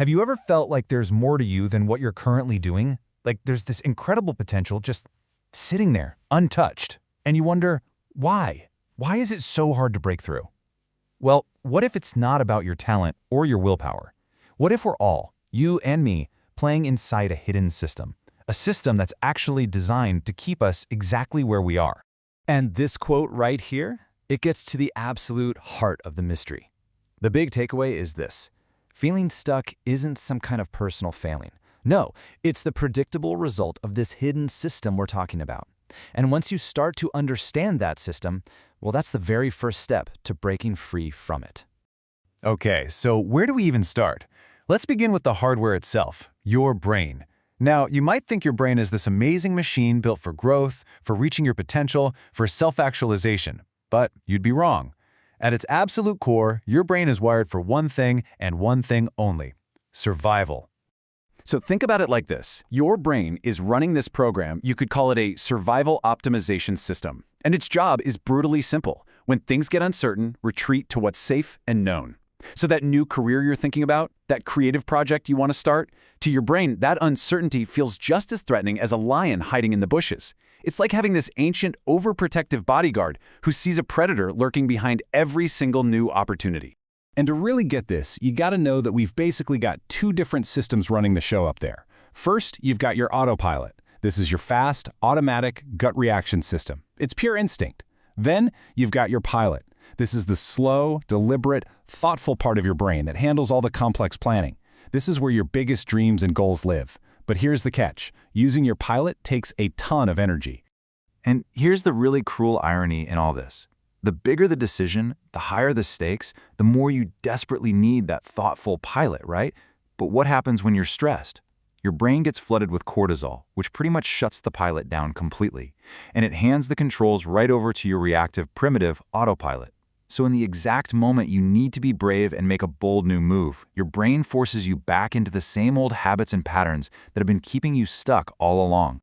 Have you ever felt like there's more to you than what you're currently doing? Like there's this incredible potential just sitting there, untouched. And you wonder, why? Why is it so hard to break through? Well, what if it's not about your talent or your willpower? What if we're all, you and me, playing inside a hidden system? A system that's actually designed to keep us exactly where we are. And this quote right here, it gets to the absolute heart of the mystery. The big takeaway is this: feeling stuck isn't some kind of personal failing. No, it's the predictable result of this hidden system we're talking about. And once you start to understand that system, well, that's the very first step to breaking free from it. Okay, so where do we even start? Let's begin with the hardware itself, your brain. Now, you might think your brain is this amazing machine built for growth, for reaching your potential, for self-actualization. But you'd be wrong. At its absolute core, your brain is wired for one thing and one thing only: survival. So think about it like this. Your brain is running this program. You could call it a survival optimization system. And its job is brutally simple. When things get uncertain, retreat to what's safe and known. So that new career you're thinking about, that creative project you want to start, to your brain, that uncertainty feels just as threatening as a lion hiding in the bushes. It's like having this ancient, overprotective bodyguard who sees a predator lurking behind every single new opportunity. And to really get this, you gotta know that we've basically got two different systems running the show up there. First, you've got your autopilot. This is your fast, automatic gut reaction system. It's pure instinct. Then, you've got your pilot. This is the slow, deliberate, thoughtful part of your brain that handles all the complex planning. This is where your biggest dreams and goals live. But here's the catch. Using your pilot takes a ton of energy. And here's the really cruel irony in all this. The bigger the decision, the higher the stakes, the more you desperately need that thoughtful pilot, right? But what happens when you're stressed? Your brain gets flooded with cortisol, which pretty much shuts the pilot down completely, and it hands the controls right over to your reactive, primitive autopilot. So in the exact moment you need to be brave and make a bold new move, your brain forces you back into the same old habits and patterns that have been keeping you stuck all along.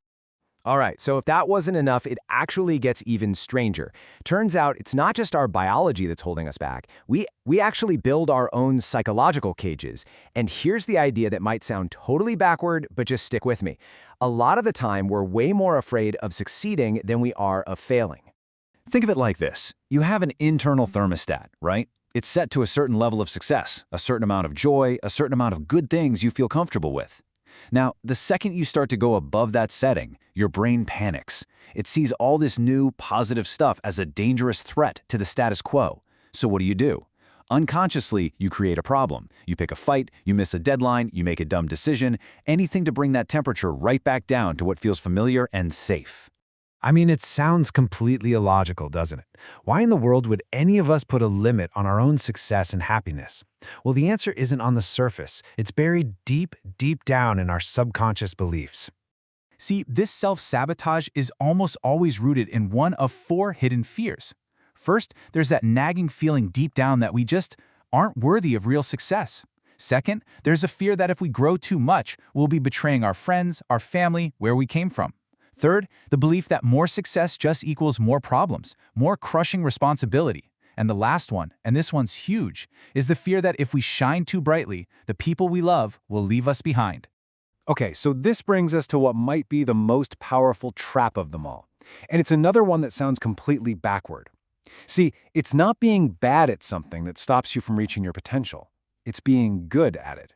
All right, so if that wasn't enough, it actually gets even stranger. Turns out it's not just our biology that's holding us back. We actually build our own psychological cages. And here's the idea that might sound totally backward, but just stick with me. A lot of the time, we're way more afraid of succeeding than we are of failing. Think of it like this. You have an internal thermostat, right? It's set to a certain level of success, a certain amount of joy, a certain amount of good things you feel comfortable with. Now, the second you start to go above that setting, your brain panics. It sees all this new, positive stuff as a dangerous threat to the status quo. So what do? Unconsciously, you create a problem. You pick a fight, you miss a deadline, you make a dumb decision, anything to bring that temperature right back down to what feels familiar and safe. I mean, it sounds completely illogical, doesn't it? Why in the world would any of us put a limit on our own success and happiness? Well, the answer isn't on the surface. It's buried deep, deep down in our subconscious beliefs. See, this self-sabotage is almost always rooted in one of four hidden fears. First, there's that nagging feeling deep down that we just aren't worthy of real success. Second, there's a fear that if we grow too much, we'll be betraying our friends, our family, where we came from. Third, the belief that more success just equals more problems, more crushing responsibility. And the last one, and this one's huge, is the fear that if we shine too brightly, the people we love will leave us behind. Okay, so this brings us to what might be the most powerful trap of them all. And it's another one that sounds completely backward. See, it's not being bad at something that stops you from reaching your potential. It's being good at it.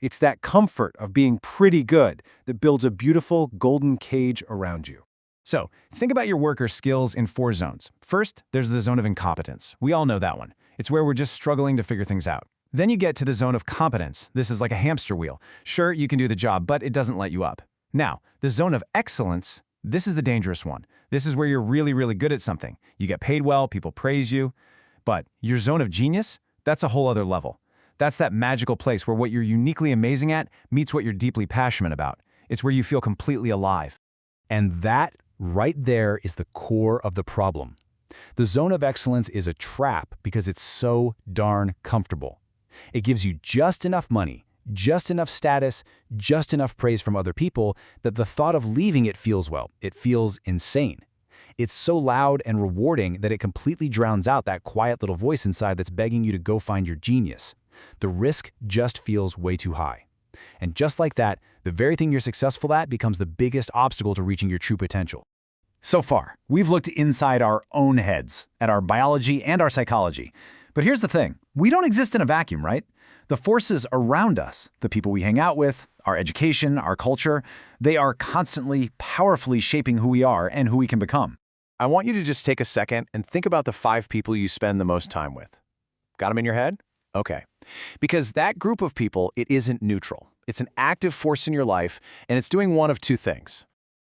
It's that comfort of being pretty good that builds a beautiful golden cage around you. So, think about your work or skills in four zones. First, there's the zone of incompetence. We all know that one. It's where we're just struggling to figure things out. Then you get to the zone of competence. This is like a hamster wheel. Sure, you can do the job, but it doesn't let you up. Now, the zone of excellence, this is the dangerous one. This is where you're really, really good at something. You get paid well, people praise you. But your zone of genius, that's a whole other level. That's that magical place where what you're uniquely amazing at meets what you're deeply passionate about. It's where you feel completely alive. And that right there is the core of the problem. The zone of excellence is a trap because it's so darn comfortable. It gives you just enough money, just enough status, just enough praise from other people that the thought of leaving it feels, well, it feels insane. It's so loud and rewarding that it completely drowns out that quiet little voice inside that's begging you to go find your genius. The risk just feels way too high. And just like that, the very thing you're successful at becomes the biggest obstacle to reaching your true potential. So far, we've looked inside our own heads, at our biology and our psychology. But here's the thing, we don't exist in a vacuum, right? The forces around us, the people we hang out with, our education, our culture, they are constantly, powerfully shaping who we are and who we can become. I want you to just take a second and think about the 5 people you spend the most time with. Got them in your head? Okay. Because that group of people, it isn't neutral. It's an active force in your life, and it's doing one of 2 things.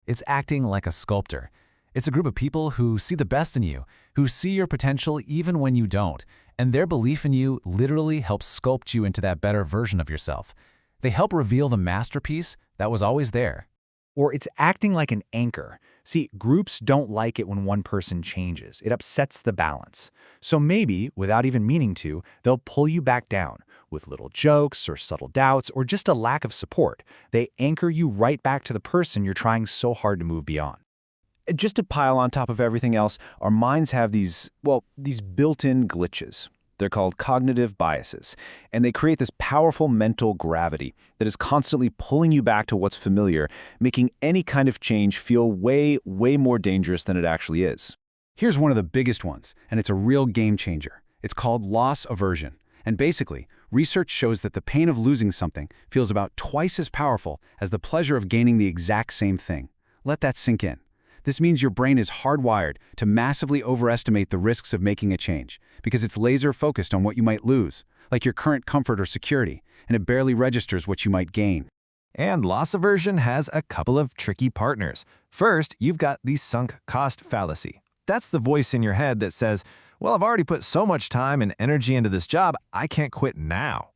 It's acting like a sculptor. It's a group of people who see the best in you, who see your potential even when you don't, and their belief in you literally helps sculpt you into that better version of yourself. They help reveal the masterpiece that was always there. Or it's acting like an anchor. See, groups don't like it when one person changes. It upsets the balance. So maybe, without even meaning to, they'll pull you back down with little jokes or subtle doubts or just a lack of support. They anchor you right back to the person you're trying so hard to move beyond. Just to pile on top of everything else, our minds have these built-in glitches. They're called cognitive biases, and they create this powerful mental gravity that is constantly pulling you back to what's familiar, making any kind of change feel way, way more dangerous than it actually is. Here's one of the biggest ones, and it's a real game changer. It's called loss aversion. And basically, research shows that the pain of losing something feels about twice as powerful as the pleasure of gaining the exact same thing. Let that sink in. This means your brain is hardwired to massively overestimate the risks of making a change because it's laser-focused on what you might lose, like your current comfort or security, and it barely registers what you might gain. And loss aversion has a couple of tricky partners. First, you've got the sunk cost fallacy. That's the voice in your head that says, well, I've already put so much time and energy into this job, I can't quit now.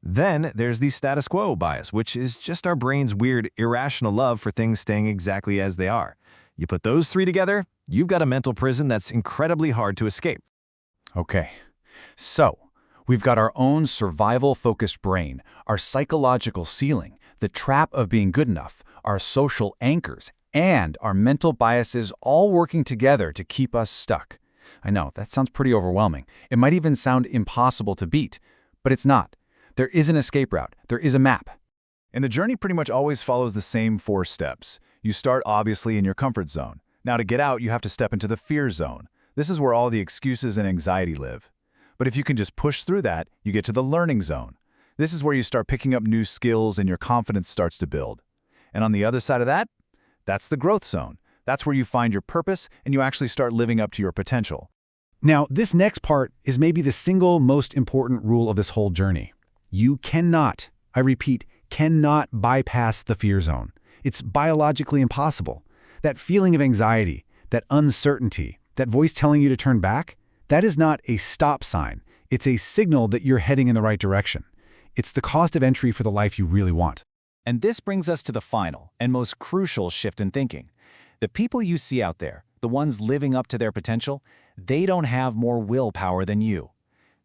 Then there's the status quo bias, which is just our brain's weird, irrational love for things staying exactly as they are. You put those 3 together, you've got a mental prison that's incredibly hard to escape. Okay, so we've got our own survival-focused brain, our psychological ceiling, the trap of being good enough, our social anchors, and our mental biases all working together to keep us stuck. I know, that sounds pretty overwhelming. It might even sound impossible to beat, but it's not. There is an escape route. There is a map. And the journey pretty much always follows the same 4 steps. You start obviously in your comfort zone. Now to get out, you have to step into the fear zone. This is where all the excuses and anxiety live. But if you can just push through that, you get to the learning zone. This is where you start picking up new skills and your confidence starts to build. And on the other side of that, that's the growth zone. That's where you find your purpose and you actually start living up to your potential. Now, this next part is maybe the single most important rule of this whole journey. You cannot, I repeat, cannot bypass the fear zone. It's biologically impossible. That feeling of anxiety, that uncertainty, that voice telling you to turn back, that is not a stop sign. It's a signal that you're heading in the right direction. It's the cost of entry for the life you really want. And this brings us to the final and most crucial shift in thinking. The people you see out there, the ones living up to their potential, they don't have more willpower than you.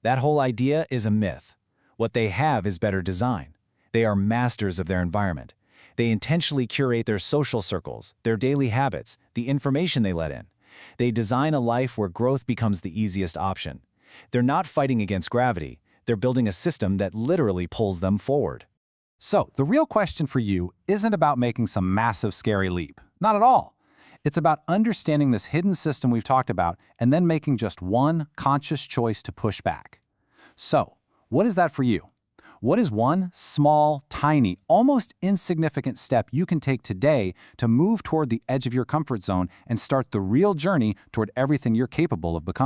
That whole idea is a myth. What they have is better design. They are masters of their environment. They intentionally curate their social circles, their daily habits, the information they let in. They design a life where growth becomes the easiest option. They're not fighting against gravity. They're building a system that literally pulls them forward. So, the real question for you isn't about making some massive, scary leap. Not at all. It's about understanding this hidden system we've talked about and then making just one conscious choice to push back. So, what is that for you? What is one small, tiny, almost insignificant step you can take today to move toward the edge of your comfort zone and start the real journey toward everything you're capable of becoming?